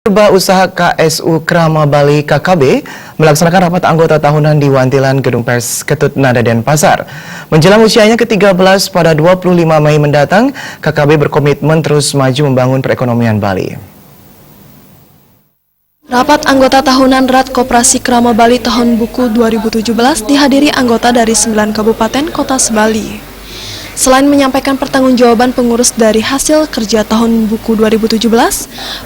Serba Usaha KSU Krama Bali KKB melaksanakan rapat anggota tahunan di Wantilan Gedung Pers Ketut Nada Denpasar. Menjelang usianya ke-13 pada 25 Mei mendatang, KKB berkomitmen terus maju membangun perekonomian Bali. Rapat anggota tahunan RAT Koperasi Krama Bali tahun buku 2017 dihadiri anggota dari 9 kabupaten kota se-Bali. Selain menyampaikan pertanggungjawaban pengurus dari hasil kerja tahun buku 2017,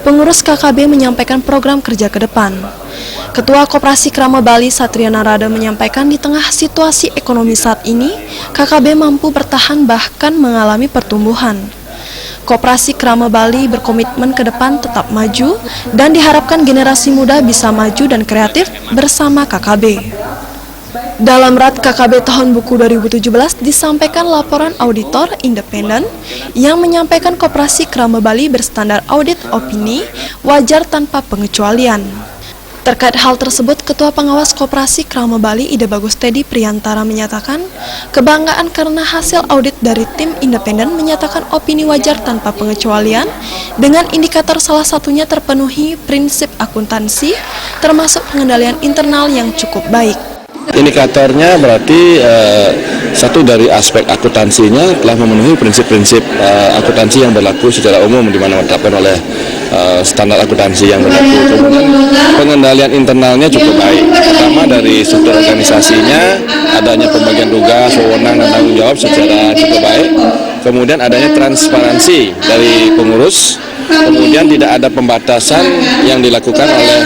pengurus KKB menyampaikan program kerja ke depan. Ketua Koperasi Krama Bali Satria Narada menyampaikan di tengah situasi ekonomi saat ini, KKB mampu bertahan bahkan mengalami pertumbuhan. Koperasi Krama Bali berkomitmen ke depan tetap maju dan diharapkan generasi muda bisa maju dan kreatif bersama KKB. Dalam RAT KKB tahun buku 2017 disampaikan laporan auditor independen yang menyampaikan Koperasi Krama Bali berstandar audit opini wajar tanpa pengecualian. Terkait hal tersebut, Ketua Pengawas Koperasi Krama Bali Ide Bagus Teddy Priantara menyatakan kebanggaan karena hasil audit dari tim independen menyatakan opini wajar tanpa pengecualian dengan indikator salah satunya terpenuhi prinsip akuntansi termasuk pengendalian internal yang cukup baik. Indikatornya berarti satu dari aspek akuntansinya telah memenuhi prinsip-prinsip akuntansi yang berlaku secara umum di mana ditetapkan oleh standar akuntansi yang berlaku. Kemudian pengendalian internalnya cukup baik. Pertama dari struktur organisasinya, adanya pembagian tugas, wewenang dan tanggung jawab secara cukup baik. Kemudian adanya transparansi dari pengurus. Kemudian tidak ada pembatasan yang dilakukan oleh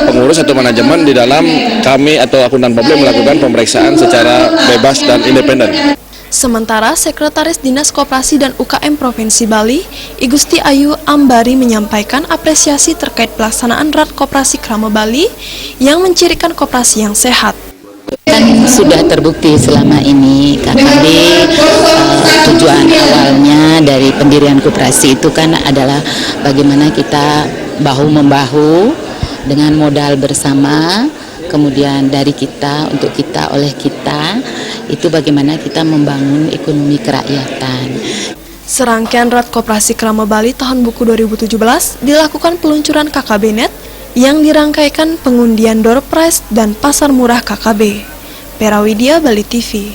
pengurus atau manajemen di dalam kami atau akuntan publik melakukan pemeriksaan secara bebas dan independen. Sementara Sekretaris Dinas Koperasi dan UKM Provinsi Bali, Igusti Ayu Ambari menyampaikan apresiasi terkait pelaksanaan RAT Koperasi Krama Bali yang mencirikan koperasi yang sehat. Kan sudah terbukti selama ini KKB tujuan awalnya dari pendirian koperasi itu kan adalah bagaimana kita bahu-membahu dengan modal bersama, kemudian dari kita, untuk kita, oleh kita, itu bagaimana kita membangun ekonomi kerakyatan. Serangkaian RAT Koperasi Krama Bali tahun buku 2017 dilakukan peluncuran KKB Net yang dirangkaikan pengundian door prize dan pasar murah KKB. Perawidia Bali TV.